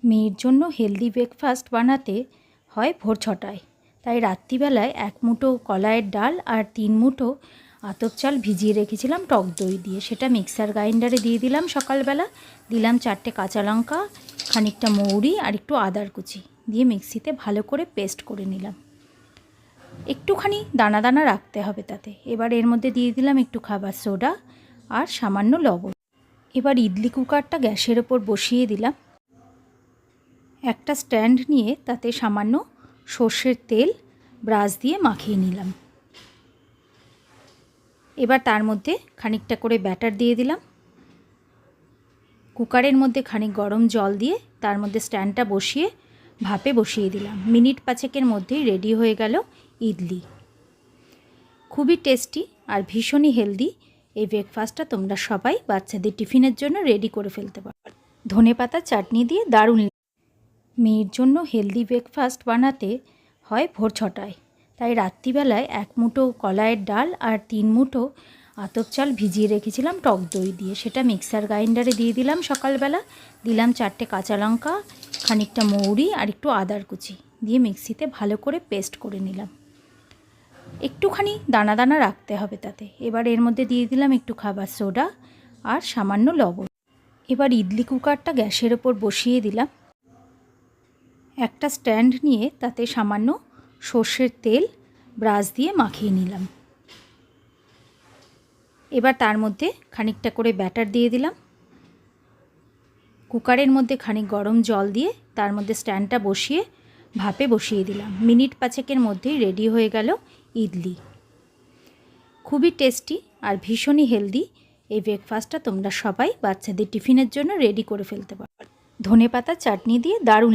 মেয়ের জন্য healthy breakfast বানাতে হয় ভোর 6টায়। তাই রাত্রিবেলায় 1 মুঠো কলাইয়ের ডাল আর 3 মুঠো আতপ চাল ভিজিয়ে রেখেছিলাম টক দই দিয়ে। সেটা মিক্সার গ্রাইন্ডারে দিয়ে দিলাম সকালবেলা। দিলাম 4টে কাঁচা লঙ্কা, খানিকটা মৌরি আর একটু আদার কুচি দিয়ে মিক্সিতে ভালো করে পেস্ট করে নিলাম। একটুখানি দানা দানা রাখতে হবে তাতে। এবার এর মধ্যে দিয়ে দিলাম একটু খাবার সোডা আর সামান্য লবণ। এবার ইডলি কুকারটা গ্যাসের ওপর বসিয়ে দিলাম। একটা স্ট্যান্ড নিয়ে তাতে সামান্য সর্ষের তেল ব্রাশ দিয়ে মাখিয়ে নিলাম। এবার তার মধ্যে খানিকটা করে ব্যাটার দিয়ে দিলাম। কুকারের মধ্যে খানিক গরম জল দিয়ে তার মধ্যে স্ট্যান্ডটা বসিয়ে ভাপে বসিয়ে দিলাম। মিনিট 5-এর মধ্যেই রেডি হয়ে গেল ইডলি। খুবই টেস্টি আর ভীষণই হেলদি এই ব্রেকফাস্টটা তোমরা সবাই বাচ্চাদের টিফিনের জন্য রেডি করে ফেলতে পারো। ধনেপাতা চাটনি দিয়ে দারুণ। মেয়ের জন্য হেলদি ব্রেকফাস্ট বানাতে হয় ভোর 6টায়। তাই রাত্রিবেলায় 1 মুঠো কলাইয়ের ডাল আর 3 মুঠো আতপ চাল ভিজিয়ে রেখেছিলাম টক দই দিয়ে। সেটা মিক্সার গ্রাইন্ডারে দিয়ে দিলাম সকালবেলা। দিলাম 4টে কাঁচা লঙ্কা, খানিকটা মৌরি আর একটু আদার কুচি দিয়ে মিক্সিতে ভালো করে পেস্ট করে নিলাম। একটুখানি দানা দানা রাখতে হবে তাতে। এবার এর মধ্যে দিয়ে দিলাম একটু খাবার সোডা আর সামান্য লবণ। এবার ইডলি কুকারটা গ্যাসের ওপর বসিয়ে দিলাম। একটা স্ট্যান্ড নিয়ে তাতে সামান্য সর্ষের তেল ব্রাশ দিয়ে মাখিয়ে নিলাম। এবার তার মধ্যে খানিকটা করে ব্যাটার দিয়ে দিলাম। কুকারের মধ্যে খানিক গরম জল দিয়ে তার মধ্যে স্ট্যান্ডটা বসিয়ে ভাপে বসিয়ে দিলাম। মিনিট 5-এর মধ্যেই রেডি হয়ে গেল ইডলি। খুবই টেস্টি আর ভীষণই হেলদি এই ব্রেকফাস্টটা তোমরা সবাই বাচ্চাদের টিফিনের জন্য রেডি করে ফেলতে পারো। ধনেপাতা চাটনি দিয়ে দারুণ।